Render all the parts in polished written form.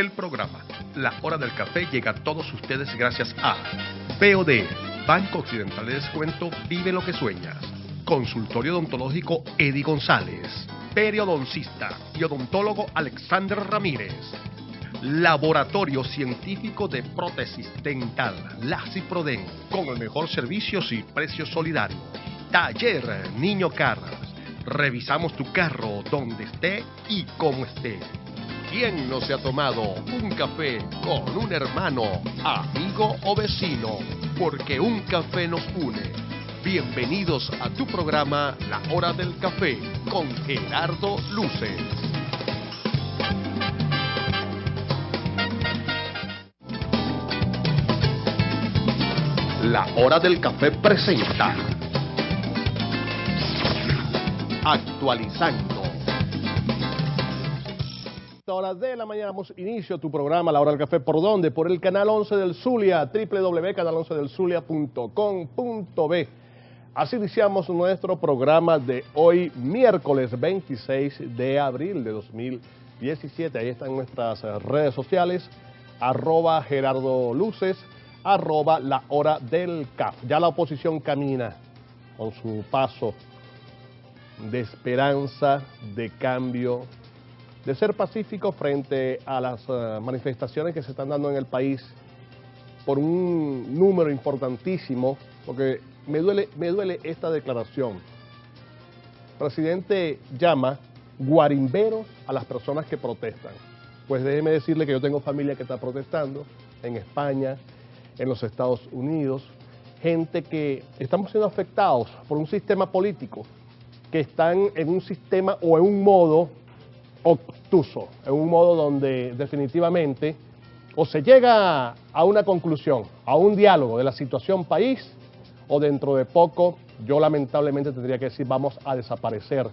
el programa La Hora del Café llega a todos ustedes gracias a BOD, Banco Occidental de Descuento, vive lo que sueñas. Consultorio odontológico Eddie González. Periodoncista y odontólogo Alexander Ramírez. Laboratorio Científico de Prótesis Dental, LACIPRODEN, con el mejor servicios y precios solidarios. Taller Niño Cars. Revisamos tu carro donde esté y como esté. ¿Quién no se ha tomado un café con un hermano, amigo o vecino? Porque un café nos une. Bienvenidos a tu programa La Hora del Café con Gerardo Luces. La Hora del Café presenta Actualizando. Horas de la mañana damos inicio a tu programa La Hora del Café. ¿Por dónde? Por el canal 11 del Zulia, www.canal11delzulia.com.be. Así iniciamos nuestro programa de hoy, miércoles 26 de abril de 2017. Ahí están nuestras redes sociales, @Gerardo Luces, @La Hora del Café. Ya la oposición camina con su paso de esperanza, de cambio, de ser pacífico frente a las manifestaciones que se están dando en el país por un número importantísimo, porque me duele esta declaración. El presidente llama guarimberos a las personas que protestan. Pues déjeme decirle que yo tengo familia que está protestando en España, en los Estados Unidos, gente que estamos siendo afectados por un sistema político, que están en un sistema o en un modo obtuso, en un modo donde definitivamente o se llega a una conclusión, a un diálogo de la situación país, o dentro de poco yo lamentablemente tendría que decir vamos a desaparecer,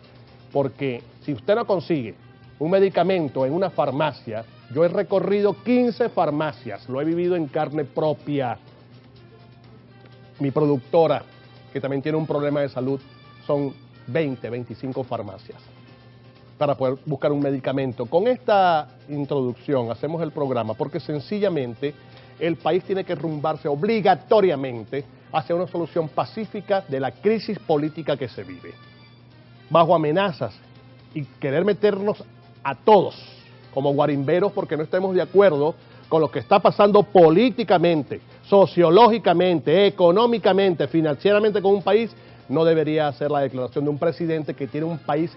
porque si usted no consigue un medicamento en una farmacia, yo he recorrido 15 farmacias, lo he vivido en carne propia. Mi productora, que también tiene un problema de salud, son 20, 25 farmacias para poder buscar un medicamento. Con esta introducción hacemos el programa porque sencillamente el país tiene que rumbarse obligatoriamente hacia una solución pacífica de la crisis política que se vive. Bajo amenazas y querer meternos a todos como guarimberos porque no estemos de acuerdo con lo que está pasando políticamente, sociológicamente, económicamente, financieramente con un país, no debería ser la declaración de un presidente que tiene un país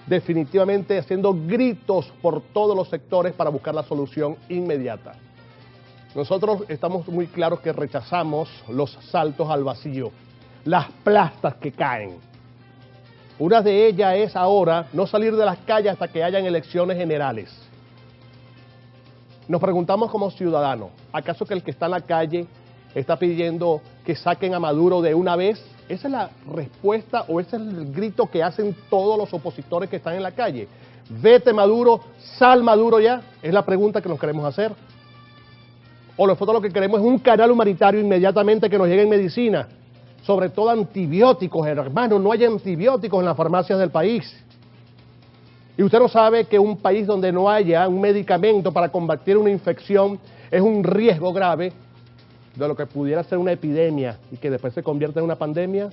definitivamente haciendo gritos por todos los sectores para buscar la solución inmediata. Nosotros estamos muy claros que rechazamos los saltos al vacío, las plastas que caen. Una de ellas es ahora no salir de las calles hasta que hayan elecciones generales. Nos preguntamos como ciudadanos, ¿acaso que el que está en la calle está pidiendo que saquen a Maduro de una vez? ¿Esa es la respuesta o ese es el grito que hacen todos los opositores que están en la calle? Vete Maduro, sal Maduro ya, es la pregunta que nos queremos hacer. O nosotros lo que queremos es un canal humanitario inmediatamente que nos lleguen medicina, sobre todo antibióticos, hermano, no hay antibióticos en las farmacias del país. Y usted no sabe que un país donde no haya un medicamento para combatir una infección es un riesgo grave de lo que pudiera ser una epidemia y que después se convierta en una pandemia.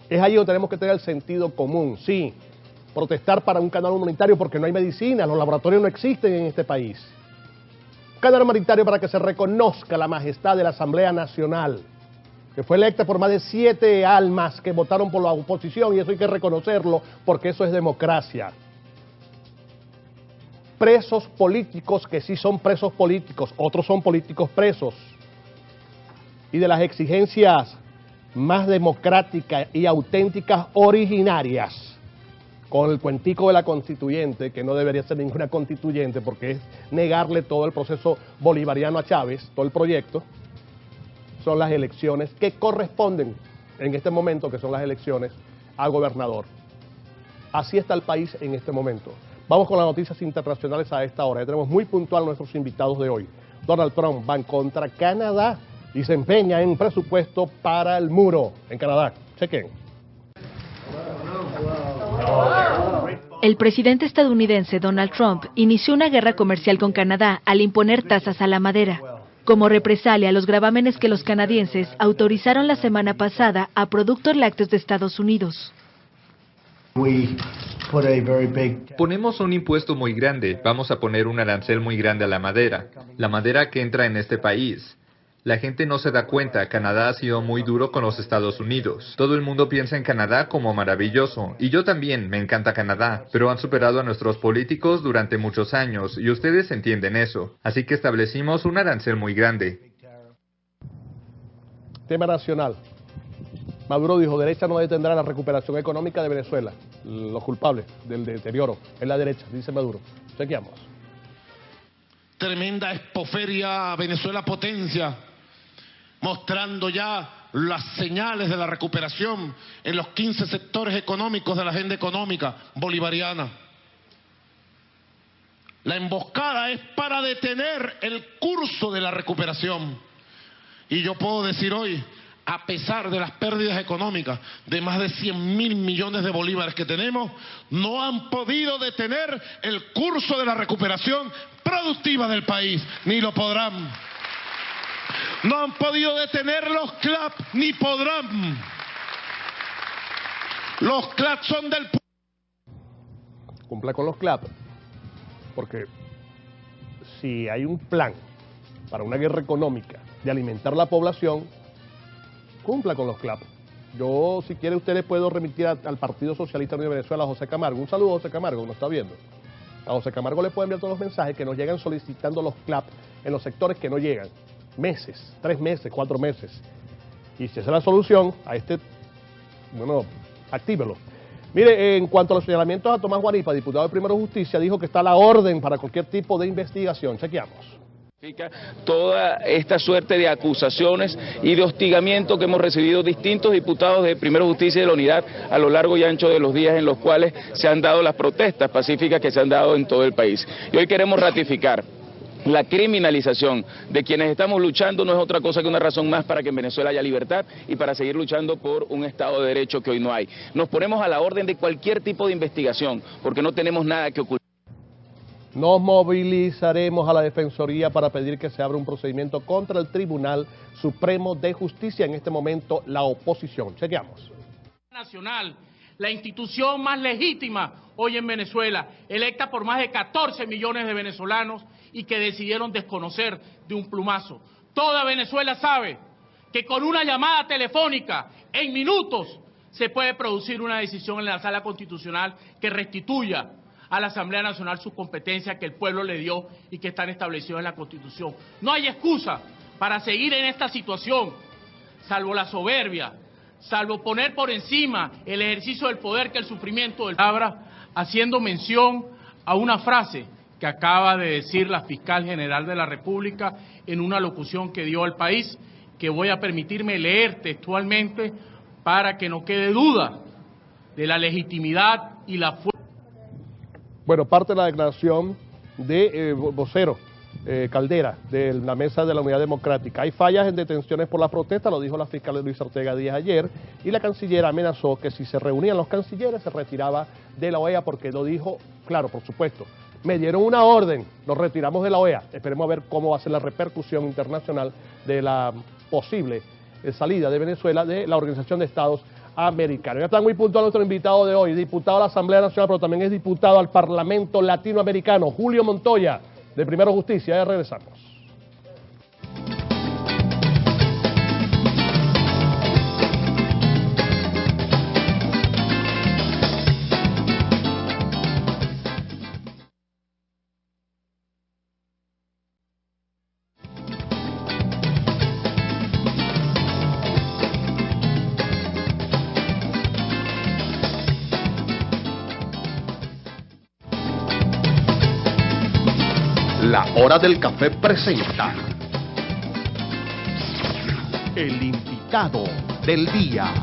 Es ahí donde tenemos que tener el sentido común, sí, protestar para un canal humanitario porque no hay medicina, los laboratorios no existen en este país. Un canal humanitario para que se reconozca la majestad de la Asamblea Nacional, que fue electa por más de 7 almas que votaron por la oposición, y eso hay que reconocerlo porque eso es democracia. Presos políticos que sí son presos políticos, otros son políticos presos. Y de las exigencias más democráticas y auténticas originarias, con el cuentico de la constituyente, que no debería ser ninguna constituyente porque es negarle todo el proceso bolivariano a Chávez, todo el proyecto, son las elecciones que corresponden en este momento, que son las elecciones a gobernador. Así está el país en este momento. Vamos con las noticias internacionales a esta hora. Ya tenemos muy puntual nuestros invitados de hoy. Donald Trump va contra Canadá y se empeña en presupuesto para el muro en Canadá. Chequen. el presidente estadounidense Donald Trump inició una guerra comercial con Canadá al imponer tasas a la madera, como represalia a los gravámenes que los canadienses autorizaron la semana pasada a productos lácteos de Estados Unidos. Ponemos un impuesto muy grande, vamos a poner un arancel muy grande a la madera que entra en este país. La gente no se da cuenta, Canadá ha sido muy duro con los Estados Unidos. Todo el mundo piensa en Canadá como maravilloso, y yo también, me encanta Canadá, pero han superado a nuestros políticos durante muchos años, y ustedes entienden eso. Así que establecimos un arancel muy grande. Tema nacional. Maduro dijo, derecha no detendrá la recuperación económica de Venezuela. Los culpables del deterioro es la derecha, dice Maduro. Chequeamos. Tremenda expoferia, Venezuela potencia, mostrando ya las señales de la recuperación en los 15 sectores económicos de la agenda económica bolivariana. La emboscada es para detener el curso de la recuperación. Y yo puedo decir hoy, a pesar de las pérdidas económicas de más de 100.000 millones de bolívares que tenemos, no han podido detener el curso de la recuperación productiva del país, ni lo podrán. No han podido detener los CLAP, ni podrán. Los CLAP son del... Cumpla con los CLAP, porque si hay un plan para una guerra económica de alimentar la población, cumpla con los CLAP. Yo, si quiere, usted le puedo remitir al Partido Socialista Unido de Venezuela, a José Camargo. Un saludo a José Camargo, que nos está viendo. A José Camargo le puede enviar todos los mensajes que nos llegan solicitando los CLAP en los sectores que no llegan. Meses, 3 meses, 4 meses. Y si esa es la solución a bueno, actívelo. Mire, en cuanto a los señalamientos a Tomás Guanipa, diputado de Primero Justicia, dijo que está a la orden para cualquier tipo de investigación. Chequeamos. Toda esta suerte de acusaciones y de hostigamiento que hemos recibido distintos diputados de Primero Justicia y de la Unidad a lo largo y ancho de los días en los cuales se han dado las protestas pacíficas que se han dado en todo el país. Y hoy queremos ratificar la criminalización de quienes estamos luchando no es otra cosa que una razón más para que en Venezuela haya libertad y para seguir luchando por un Estado de Derecho que hoy no hay. Nos ponemos a la orden de cualquier tipo de investigación porque no tenemos nada que ocultar. Nos movilizaremos a la Defensoría para pedir que se abra un procedimiento contra el Tribunal Supremo de Justicia. En este momento, la oposición. Chequeamos. Nacional, la institución más legítima hoy en Venezuela, electa por más de 14 millones de venezolanos y que decidieron desconocer de un plumazo. Toda Venezuela sabe que con una llamada telefónica, en minutos, se puede producir una decisión en la Sala Constitucional que restituya a la Asamblea Nacional sus competencias que el pueblo le dio y que están establecidas en la Constitución. No hay excusa para seguir en esta situación, salvo la soberbia, salvo poner por encima el ejercicio del poder que el sufrimiento del palabra, haciendo mención a una frase que acaba de decir la Fiscal General de la República en una locución que dio al país, que voy a permitirme leer textualmente para que no quede duda de la legitimidad y la fuerza. Bueno, parte de la declaración de vocero Caldera, de la Mesa de la Unidad Democrática. Hay fallas en detenciones por la protesta, lo dijo la fiscal Luis Ortega Díaz ayer, y la canciller amenazó que si se reunían los cancilleres se retiraba de la OEA, porque lo dijo, claro, por supuesto, me dieron una orden, nos retiramos de la OEA. Esperemos a ver cómo va a ser la repercusión internacional de la posible salida de Venezuela de la Organización de Estados Americanos. Ya está muy puntual nuestro invitado de hoy, diputado a la Asamblea Nacional, pero también es diputado al Parlamento Latinoamericano, Julio Montoya, de Primero Justicia. Ya regresamos. La Hora del Café presenta el invitado del día.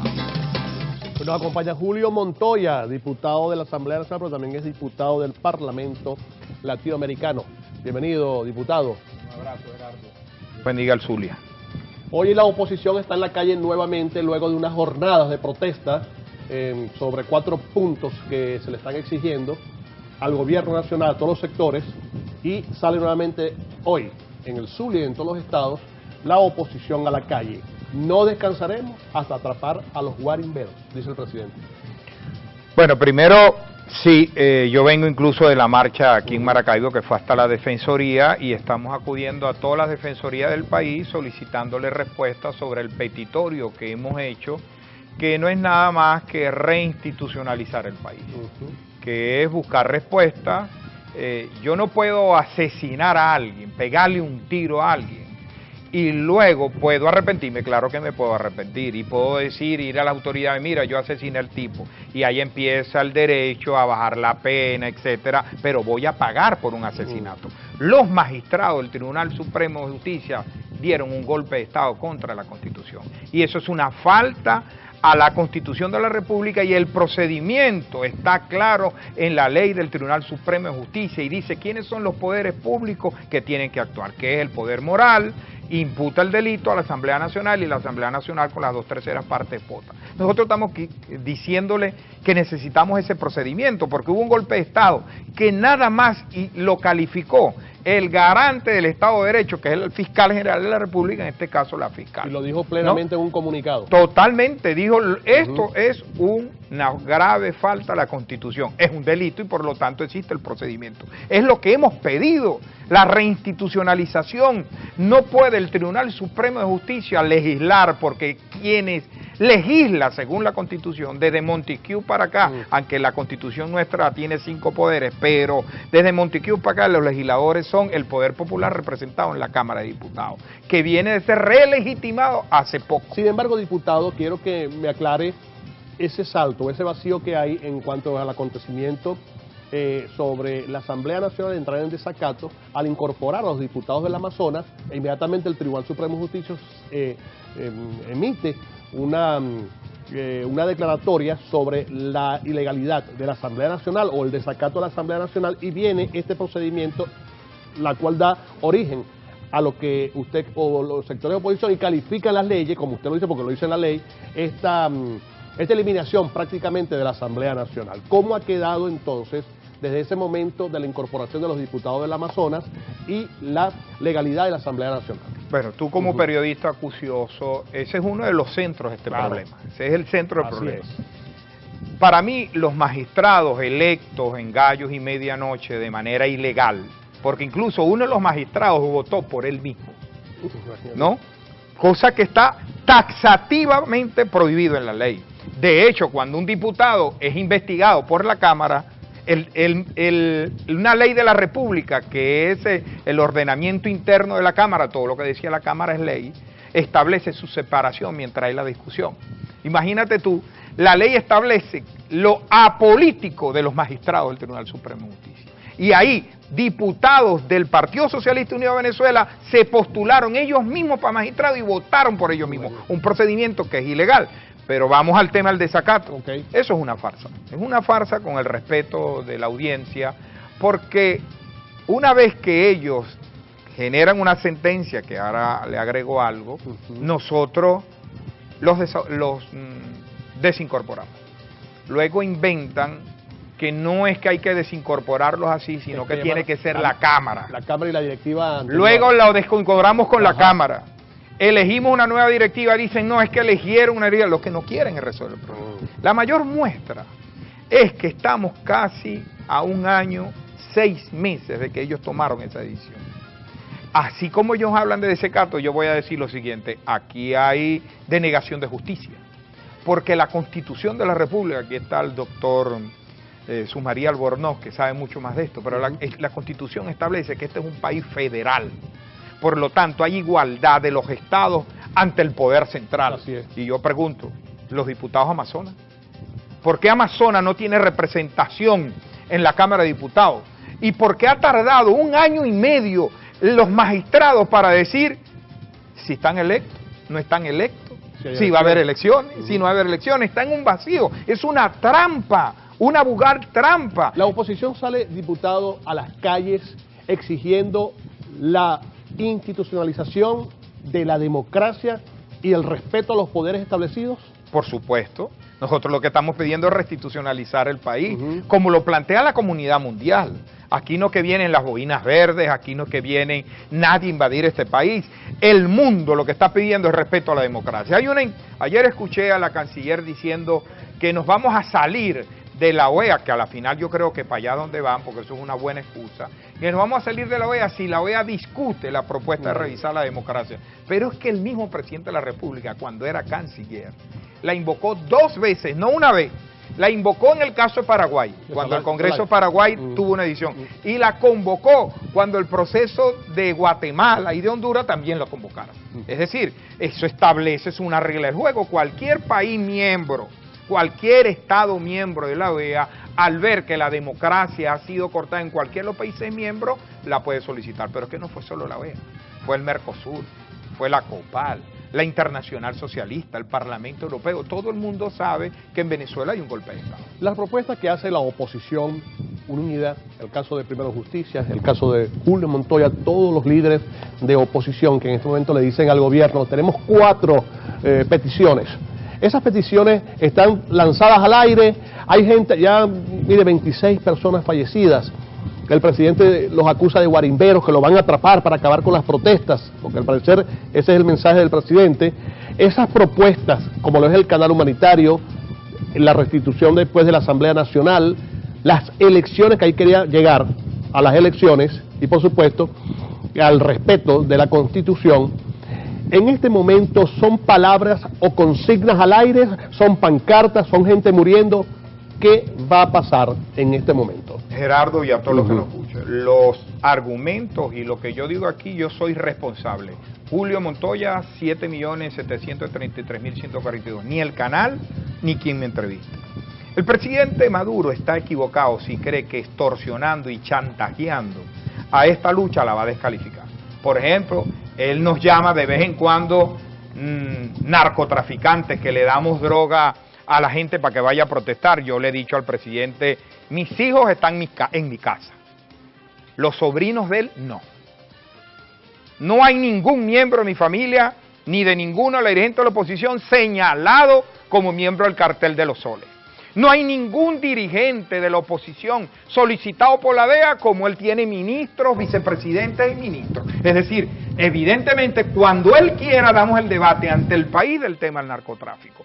Nos acompaña Julio Montoya, diputado de la Asamblea Nacional, pero también es diputado del Parlamento Latinoamericano. Bienvenido, diputado. Un abrazo, Gerardo. Bendiga al Zulia. Hoy la oposición está en la calle nuevamente, luego de unas jornadas de protesta sobre 4 puntos que se le están exigiendo al gobierno nacional, a todos los sectores, y sale nuevamente hoy en el Zulia y en todos los estados la oposición a la calle. No descansaremos hasta atrapar a los guarimberos, dice el presidente. Bueno, primero, sí, yo vengo incluso de la marcha aquí en Maracaibo, que fue hasta la Defensoría, y estamos acudiendo a todas las defensorías del país solicitándole respuestas sobre el petitorio que hemos hecho, que no es nada más que reinstitucionalizar el país, que es buscar respuestas. Yo no puedo asesinar a alguien, pegarle un tiro a alguien, y luego puedo arrepentirme. Claro que me puedo arrepentir y puedo decir, ir a la autoridad, mira, yo asesiné al tipo, y ahí empieza el derecho a bajar la pena, etcétera, pero voy a pagar por un asesinato. Los magistrados del Tribunal Supremo de Justicia dieron un golpe de Estado contra la Constitución, y eso es una falta a la Constitución de la República, y el procedimiento está claro en la ley del Tribunal Supremo de Justicia, y dice quiénes son los poderes públicos que tienen que actuar, que es el poder moral, imputa el delito a la Asamblea Nacional, y la Asamblea Nacional con las 2/3 partes vota. Nosotros estamos diciéndole que necesitamos ese procedimiento, porque hubo un golpe de Estado que nada más lo calificó el garante del Estado de Derecho, que es el fiscal general de la República, en este caso la fiscal. Y lo dijo plenamente, ¿no?, en un comunicado. Totalmente, dijo, esto es una grave falta a la Constitución, es un delito y por lo tanto existe el procedimiento. Es lo que hemos pedido, la reinstitucionalización. No puede el Tribunal Supremo de Justicia legislar, porque quienes legisla según la Constitución, desde Montesquieu para acá, aunque la Constitución nuestra tiene 5 poderes, pero desde Montesquieu para acá los legisladores son el poder popular representado en la Cámara de Diputados, que viene de ser relegitimado hace poco. Sin embargo, diputado, quiero que me aclare ese salto, ese vacío que hay en cuanto al acontecimiento sobre la Asamblea Nacional entrar en desacato al incorporar a los diputados del Amazonas, e inmediatamente el Tribunal Supremo de Justicia emite una declaratoria sobre la ilegalidad de la Asamblea Nacional o el desacato de la Asamblea Nacional, y viene este procedimiento, la cual da origen a lo que usted o los sectores de oposición y califican las leyes, como usted lo dice, porque lo dice en la ley, esta eliminación prácticamente de la Asamblea Nacional. ¿Cómo ha quedado entonces desde ese momento de la incorporación de los diputados del Amazonas y la legalidad de la Asamblea Nacional? Bueno, tú como periodista acucioso, ese es uno de los centros de este problema, ese es el centro del problema. Para mí, los magistrados electos en gallos y medianoche de manera ilegal, porque incluso uno de los magistrados votó por él mismo, ¿no? Cosa que está taxativamente prohibido en la ley. De hecho, cuando un diputado es investigado por la Cámara, una ley de la República, que es el ordenamiento interno de la Cámara, todo lo que decía la Cámara es ley, establece su separación mientras hay la discusión. Imagínate tú, la ley establece lo apolítico de los magistrados del Tribunal Supremo de Justicia. Y ahí, diputados del Partido Socialista Unido de Venezuela se postularon ellos mismos para magistrados y votaron por ellos mismos. Un procedimiento que es ilegal. Pero vamos al tema del desacato. Eso es una farsa. Es una farsa, con el respeto de la audiencia, porque una vez que ellos generan una sentencia, que ahora le agrego algo, nosotros los desincorporamos. Luego inventan que no es que hay que desincorporarlos así, sino que tiene que ser la Cámara. La Cámara y la directiva anterior. Luego lo desincorporamos con la Cámara. Elegimos una nueva directiva, dicen, no, es que eligieron una directiva. Lo que no quieren es resolver el problema. La mayor muestra es que estamos casi a 1 año, 6 meses de que ellos tomaron esa decisión. Así como ellos hablan de desacato, yo voy a decir lo siguiente: aquí hay denegación de justicia, porque la Constitución de la República, aquí está el doctor Sumaría Albornoz, que sabe mucho más de esto, pero la Constitución establece que este es un país federal. Por lo tanto, hay igualdad de los estados ante el poder central. Así es. Y yo pregunto, ¿los diputados Amazonas? ¿Por qué Amazonas no tiene representación en la Cámara de Diputados? ¿Y por qué ha tardado 1 año y medio los magistrados para decir si están electos, no están electos, si va a haber elecciones, si no va a haber elecciones? Está en un vacío, es una trampa, una vulgar trampa. La oposición sale, diputado, a las calles exigiendo la institucionalización de la democracia y el respeto a los poderes establecidos. Por supuesto. Nosotros lo que estamos pidiendo es restitucionalizar el país, como lo plantea la comunidad mundial. Aquí no que vienen las boinas verdes, aquí no que viene nadie a invadir este país. El mundo lo que está pidiendo es respeto a la democracia. Ayer escuché a la canciller diciendo que nos vamos a salir de la OEA, que a la final yo creo que para allá donde van, porque eso es una buena excusa, que nos vamos a salir de la OEA si la OEA discute la propuesta de revisar la democracia. Pero es que el mismo presidente de la República, cuando era canciller, la invocó 2 veces, no una vez. La invocó en el caso de Paraguay, cuando el Congreso de Paraguay tuvo una edición, y la convocó cuando el proceso de Guatemala y de Honduras también lo convocaron. Es decir, eso establece, es una regla del juego. Cualquier país miembro, cualquier Estado miembro de la OEA, al ver que la democracia ha sido cortada en cualquiera de los países miembros, la puede solicitar. Pero es que no fue solo la OEA, fue el Mercosur, fue la COPAL, la Internacional Socialista, el Parlamento Europeo. Todo el mundo sabe que en Venezuela hay un golpe de Estado. Las propuestas que hace la oposición unida, el caso de Primero Justicia, el caso de Julio Montoya, todos los líderes de oposición que en este momento le dicen al gobierno, tenemos 4 peticiones. Esas peticiones están lanzadas al aire, hay gente, ya mire, 26 personas fallecidas. El presidente los acusa de guarimberos, que lo van a atrapar para acabar con las protestas, porque al parecer ese es el mensaje del presidente. Esas propuestas, como lo es el canal humanitario, la restitución después de la Asamblea Nacional, las elecciones, que ahí quería llegar a las elecciones, y por supuesto al respeto de la Constitución, en este momento son palabras o consignas al aire, son pancartas, son gente muriendo. ¿Qué va a pasar en este momento? Gerardo, y a todos los que nos escuchan, los argumentos y lo que yo digo aquí, yo soy responsable. Julio Montoya, 7.733.142, ni el canal, ni quien me entrevista. El presidente Maduro está equivocado si cree que extorsionando y chantajeando a esta lucha la va a descalificar. Por ejemplo, él nos llama de vez en cuando narcotraficantes, que le damos droga a la gente para que vaya a protestar. Yo le he dicho al presidente, mis hijos están en mi casa, los sobrinos de él no. No hay ningún miembro de mi familia, ni de ninguno de los dirigentes de la oposición señalado como miembro del cartel de los soles. No hay ningún dirigente de la oposición solicitado por la DEA, como él tiene ministros, vicepresidentes y ministros. Es decir, evidentemente cuando él quiera damos el debate ante el país del tema del narcotráfico.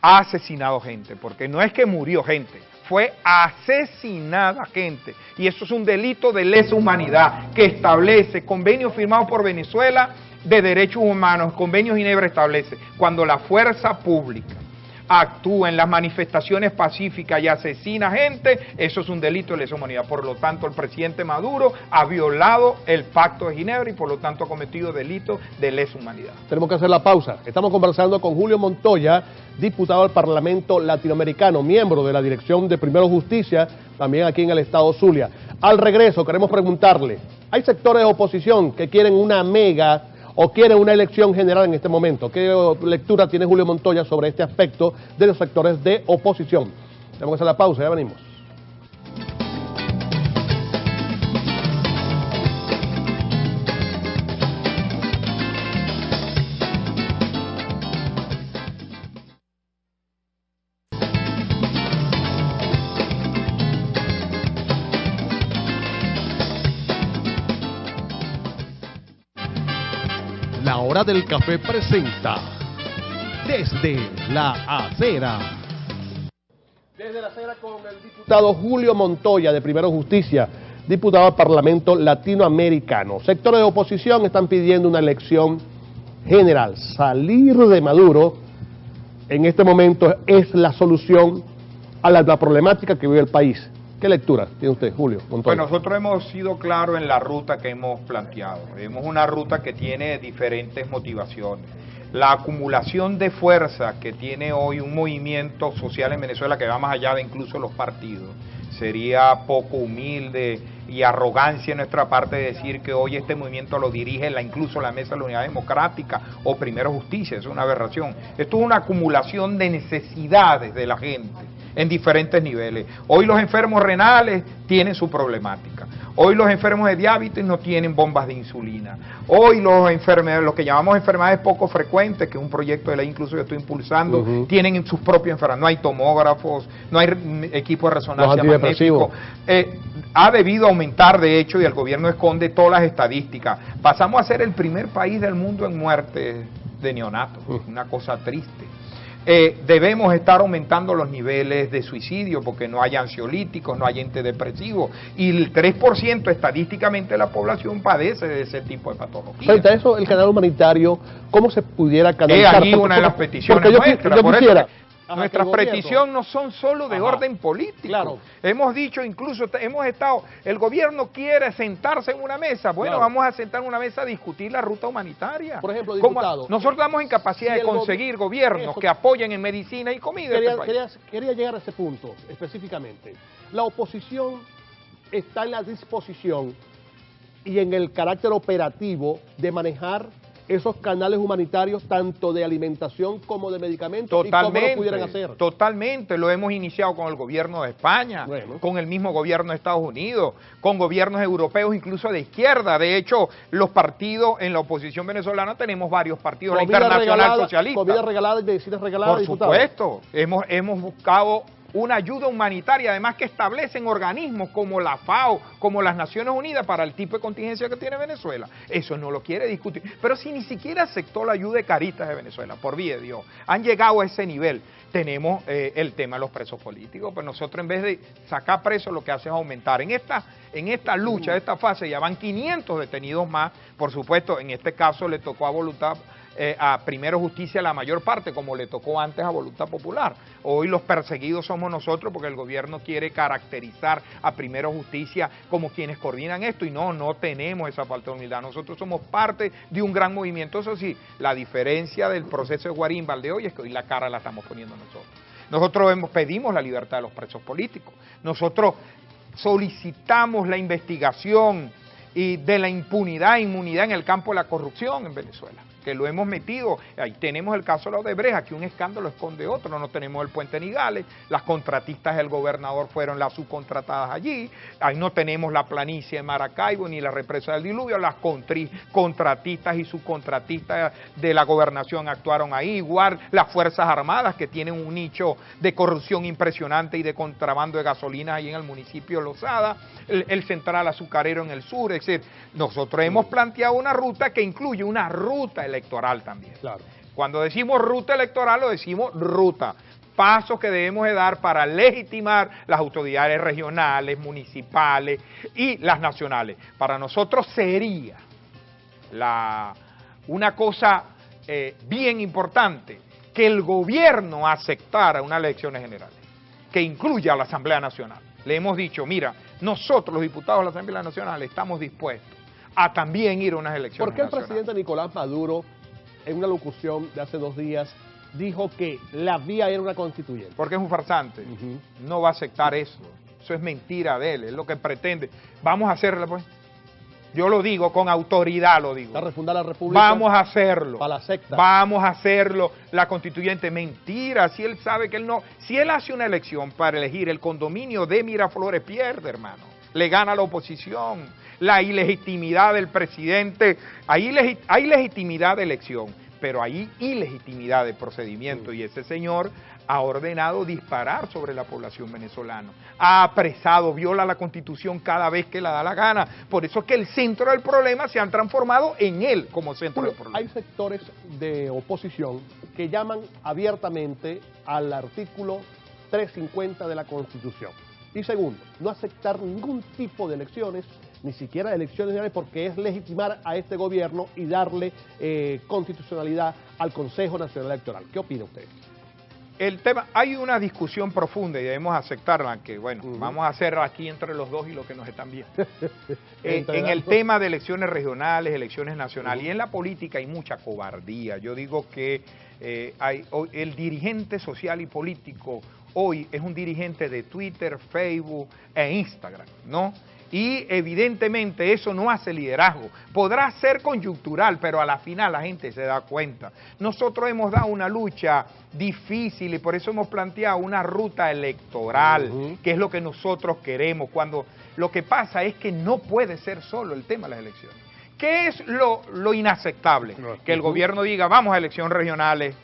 Ha asesinado gente, porque no es que murió gente, fue asesinada gente, y eso es un delito de lesa humanidad que establece convenios firmados por Venezuela de derechos humanos. Convenio Ginebra establece, cuando la fuerza pública actúa en las manifestaciones pacíficas y asesina gente, eso es un delito de lesa humanidad. Por lo tanto, el presidente Maduro ha violado el Pacto de Ginebra y por lo tanto ha cometido delitos de lesa humanidad. Tenemos que hacer la pausa. Estamos conversando con Julio Montoya, diputado al Parlamento Latinoamericano, miembro de la Dirección de Primero Justicia, también aquí en el estado Zulia. Al regreso queremos preguntarle, hay sectores de oposición que quieren una mega o quieren una elección general en este momento. ¿Qué lectura tiene Julio Montoya sobre este aspecto de los sectores de oposición? Tenemos que hacer la pausa, ya venimos. La Hora del Café presenta Desde la Acera. Desde la acera con el diputado Julio Montoya de Primero Justicia, diputado al Parlamento Latinoamericano. Sectores de oposición están pidiendo una elección general. Salir de Maduro en este momento es la solución a la problemática que vive el país. ¿Qué lectura tiene usted, Julio Montoya? Pues nosotros hemos sido claros en la ruta que hemos planteado. Vemos una ruta que tiene diferentes motivaciones. La acumulación de fuerza que tiene hoy un movimiento social en Venezuela que va más allá de incluso los partidos. Sería poco humilde y arrogancia en nuestra parte decir que hoy este movimiento lo dirige incluso la Mesa de la Unidad Democrática o Primero Justicia. Es una aberración. Esto es una acumulación de necesidades de la gente en diferentes niveles. Hoy los enfermos renales tienen su problemática. Hoy los enfermos de diabetes no tienen bombas de insulina. Hoy los que llamamos enfermedades poco frecuentes, que es un proyecto de ley incluso que estoy impulsando, tienen sus propias enfermedades. No hay tomógrafos, no hay equipo de resonancia magnético. Ha debido aumentar, de hecho, y el gobierno esconde todas las estadísticas. Pasamos a ser el primer país del mundo en muerte de neonatos, una cosa triste. Debemos estar aumentando los niveles de suicidio porque no hay ansiolíticos, no hay antidepresivos, y el 3% estadísticamente de la población padece de ese tipo de patología. Frente a eso, el canal humanitario, ¿cómo se pudiera canalizar? Es allí una de las peticiones nuestras. Yo quisiera... Nuestras peticiones no son solo de orden político. Claro. Hemos dicho, incluso el gobierno quiere sentarse en una mesa. Bueno, vamos a sentar en una mesa a discutir la ruta humanitaria. Por ejemplo, diputado, nosotros estamos en capacidad de conseguir gobiernos que apoyen en medicina y comida. Quería llegar a ese punto específicamente. La oposición está en la disposición y en el carácter operativo de manejar esos canales humanitarios, tanto de alimentación como de medicamentos, totalmente, y cómo lo pudieran hacer. Totalmente, lo hemos iniciado con el gobierno de España, con el mismo gobierno de Estados Unidos, con gobiernos europeos, incluso de izquierda. De hecho, los partidos en la oposición venezolana tenemos varios partidos, la Internacional Socialista. Comida regalada y medicinas regaladas. Por supuesto, hemos buscado una ayuda humanitaria, además que establecen organismos como la FAO, como las Naciones Unidas para el tipo de contingencia que tiene Venezuela. Eso no lo quiere discutir. Pero si ni siquiera aceptó la ayuda de Caritas de Venezuela, por vida de Dios, han llegado a ese nivel. Tenemos el tema de los presos políticos, pues nosotros en vez de sacar presos lo que hace es aumentar. En esta lucha, esta fase, ya van 500 detenidos más. Por supuesto, en este caso le tocó a Primero Justicia la mayor parte, como le tocó antes a Voluntad Popular. Hoy los perseguidos somos nosotros porque el gobierno quiere caracterizar a Primero Justicia como quienes coordinan esto, y no tenemos esa falta de humildad. Nosotros somos parte de un gran movimiento. Eso sí, la diferencia del proceso de Guarín de hoy es que hoy la cara la estamos poniendo nosotros. Nosotros pedimos la libertad de los presos políticos. Nosotros solicitamos la investigación y de la inmunidad en el campo de la corrupción en Venezuela, que lo hemos metido. Ahí tenemos el caso de la Odebrecht, aquí un escándalo esconde otro. No tenemos el puente Nigales, las contratistas del gobernador fueron las subcontratadas allí, ahí no tenemos la planicie de Maracaibo ni la represa del diluvio, las contratistas y subcontratistas de la gobernación actuaron ahí, igual las Fuerzas Armadas, que tienen un nicho de corrupción impresionante y de contrabando de gasolina ahí en el municipio de Lozada, el central azucarero en el sur. Es decir, nosotros hemos planteado una ruta que incluye una ruta electoral también. Claro. Cuando decimos ruta electoral, lo decimos ruta. Pasos que debemos de dar para legitimar las autoridades regionales, municipales y las nacionales. Para nosotros sería una cosa bien importante que el gobierno aceptara unas elecciones generales, que incluya a la Asamblea Nacional. Le hemos dicho, mira, nosotros los diputados de la Asamblea Nacional estamos dispuestos a también ir a unas elecciones ¿Por qué el nacionales? presidente Nicolás Maduro, en una locución de hace 2 días, dijo que la vía era una constituyente? Porque es un farsante. No va a aceptar eso. Eso es mentira de él, es lo que pretende. Vamos a hacerlo, pues. Yo lo digo, con autoridad lo digo. ¿A refundar la República? Vamos a hacerlo. Para la secta. Vamos a hacerlo. La constituyente, mentira. Si él sabe que él no... Si él hace una elección para elegir el condominio de Miraflores, pierde, hermano. Le gana la oposición. La ilegitimidad del presidente. Hay legitimidad de elección, pero hay ilegitimidad de procedimiento. Y ese señor ha ordenado disparar sobre la población venezolana, ha apresado, viola la Constitución cada vez que le da la gana. Por eso es que el centro del problema se han transformado en él como centro del problema. Hay sectores de oposición que llaman abiertamente al artículo 350 de la Constitución. Y segundo, no aceptar ningún tipo de elecciones, ni siquiera elecciones generales, porque es legitimar a este gobierno y darle constitucionalidad al Consejo Nacional Electoral. ¿Qué opina usted? El tema, hay una discusión profunda y debemos aceptarla, que bueno, vamos a hacerla aquí entre los dos y los que nos están viendo. En el tema de elecciones regionales, elecciones nacionales, y en la política hay mucha cobardía. Yo digo que el dirigente social y político hoy es un dirigente de Twitter, Facebook e Instagram, ¿no? Y evidentemente eso no hace liderazgo. Podrá ser coyuntural, pero a la final la gente se da cuenta. Nosotros hemos dado una lucha difícil y por eso hemos planteado una ruta electoral, que es lo que nosotros queremos. Cuando lo que pasa es que no puede ser solo el tema de las elecciones. ¿Qué es lo inaceptable? Que el gobierno diga, vamos a elecciones regionales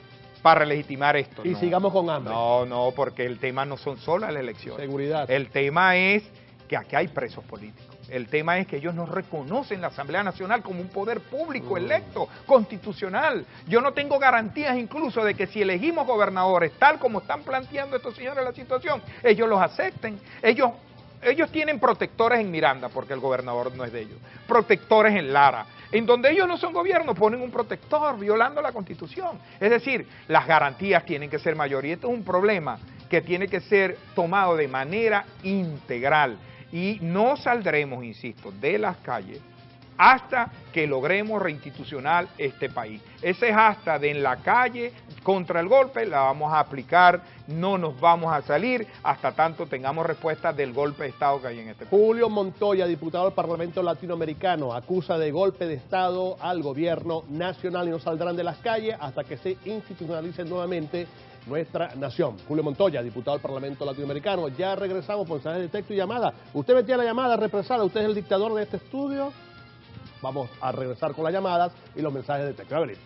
para legitimar esto. Y sigamos con hambre. No, porque el tema no son solo las elecciones. Seguridad. El tema es que aquí hay presos políticos. El tema es que ellos no reconocen la Asamblea Nacional como un poder público electo, constitucional. Yo no tengo garantías incluso de que si elegimos gobernadores, tal como están planteando estos señores la situación, ellos los acepten. Ellos tienen protectores en Miranda, porque el gobernador no es de ellos. Protectores en Lara. En donde ellos no son gobierno, ponen un protector violando la Constitución. Es decir, las garantías tienen que ser mayores. Y esto es un problema que tiene que ser tomado de manera integral. Y no saldremos, insisto, de las calles hasta que logremos reinstitucional este país. Ese hasta de en la calle contra el golpe la vamos a aplicar, no nos vamos a salir hasta tanto tengamos respuesta del golpe de Estado que hay en este país. Julio Montoya, diputado del Parlamento Latinoamericano, acusa de golpe de Estado al gobierno nacional y no saldrán de las calles hasta que se institucionalice nuevamente nuestra nación. Julio Montoya, diputado del Parlamento Latinoamericano. Ya regresamos por mensajes de texto y llamada. Usted metía la llamada represada, usted es el dictador de este estudio. Vamos a regresar con las llamadas y los mensajes de texto. A ver.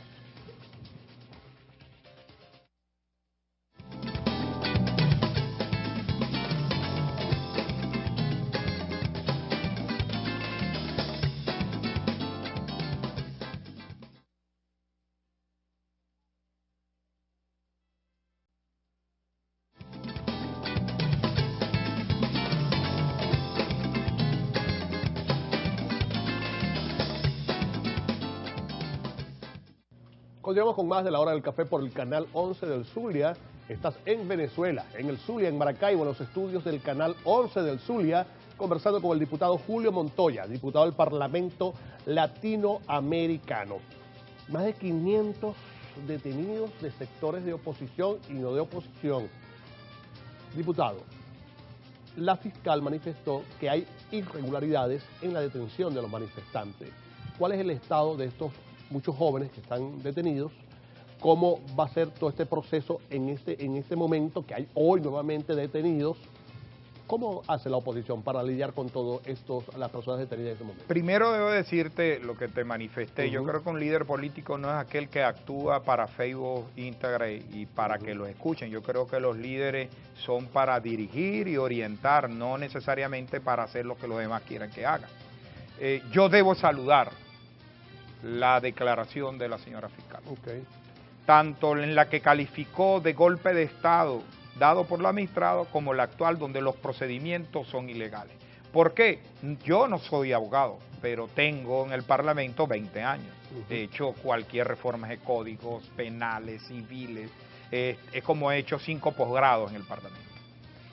Continuamos con más de la Hora del Café por el canal 11 del Zulia. Estás en Venezuela, en el Zulia, en Maracaibo, en los estudios del canal 11 del Zulia, conversando con el diputado Julio Montoya, diputado del Parlamento Latinoamericano. Más de 500 detenidos de sectores de oposición y no de oposición. Diputado, la fiscal manifestó que hay irregularidades en la detención de los manifestantes. ¿Cuál es el estado de estos muchos jóvenes que están detenidos? ¿Cómo va a ser todo este proceso en este momento que hay hoy nuevamente detenidos? ¿Cómo hace la oposición para lidiar con todo esto, las personas detenidas en este momento? Primero debo decirte lo que te manifesté. Yo creo que un líder político no es aquel que actúa para Facebook, Instagram y para que lo escuchen. Yo creo que los líderes son para dirigir y orientar, no necesariamente para hacer lo que los demás quieran que hagan. Yo debo saludar la declaración de la señora fiscal. Tanto en la que calificó de golpe de Estado dado por la magistrada como la actual, donde los procedimientos son ilegales. ¿Por qué? Yo no soy abogado, pero tengo en el Parlamento 20 años. De hecho, cualquier reforma de códigos penales, civiles, es como he hecho 5 posgrados en el Parlamento.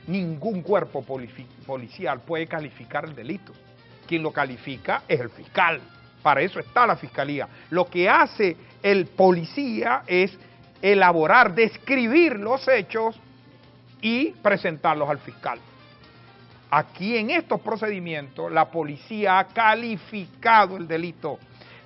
Ningún cuerpo policial puede calificar el delito. Quien lo califica es el fiscal. Para eso está la fiscalía. Lo que hace el policía es elaborar, describir los hechos y presentarlos al fiscal. Aquí en estos procedimientos la policía ha calificado el delito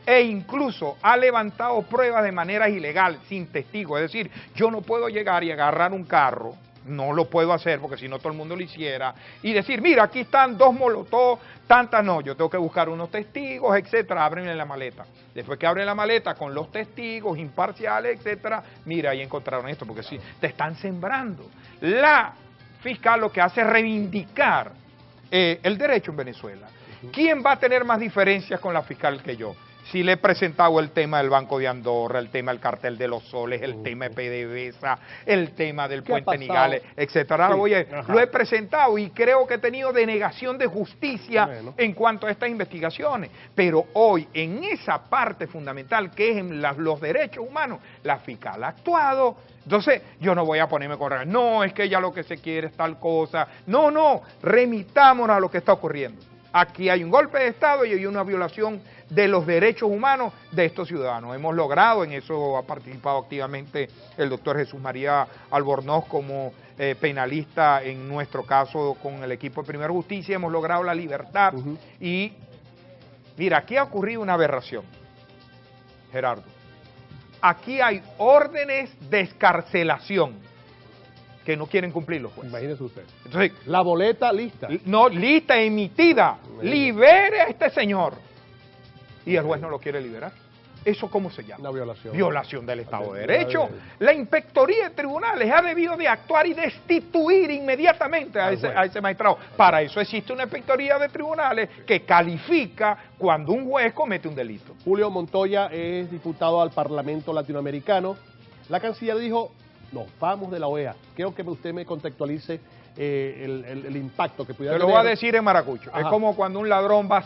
e incluso ha levantado pruebas de manera ilegal, sin testigo. Es decir, yo no puedo llegar y agarrar un carro, no lo puedo hacer porque si no todo el mundo lo hiciera, y decir, mira, aquí están 2 molotov, tantas no, yo tengo que buscar unos testigos, etcétera, ábrenle la maleta. Después que abren la maleta con los testigos imparciales, etcétera, mira, ahí encontraron esto, porque si te están sembrando. La fiscal lo que hace es reivindicar el derecho en Venezuela. ¿Quién va a tener más diferencias con la fiscal que yo? Si le he presentado el tema del Banco de Andorra, el tema del cartel de los soles, el tema de PDVSA, el tema del puente Nigales, etcétera. Sí. Oye, lo he presentado y creo que he tenido denegación de justicia en cuanto a estas investigaciones. Pero hoy, en esa parte fundamental que es en los derechos humanos, la fiscal ha actuado. Entonces, yo no voy a ponerme con no, es que ella lo que se quiere es tal cosa. No, remitámonos a lo que está ocurriendo. Aquí hay un golpe de Estado y hay una violación de los derechos humanos de estos ciudadanos. Hemos logrado, en eso ha participado activamente el doctor Jesús María Albornoz como penalista, en nuestro caso con el equipo de Primera Justicia, hemos logrado la libertad. Y mira, aquí ha ocurrido una aberración, Gerardo. Aquí hay órdenes de excarcelación que no quieren cumplir los jueces. Imagínese usted. Entonces, la boleta lista. No, lista, emitida. Libere a este señor. Y el juez no lo quiere liberar. ¿Eso cómo se llama? Una violación. Violación del Estado de Derecho. La Inspectoría de Tribunales ha debido de actuar y destituir inmediatamente a ese magistrado. Para eso existe una Inspectoría de Tribunales que califica cuando un juez comete un delito. Julio Montoya es diputado al Parlamento Latinoamericano. La canciller dijo: nos vamos de la OEA. Quiero que usted me contextualice el impacto que pudiera tener. Te lo voy a decir en maracucho. Es como cuando un ladrón va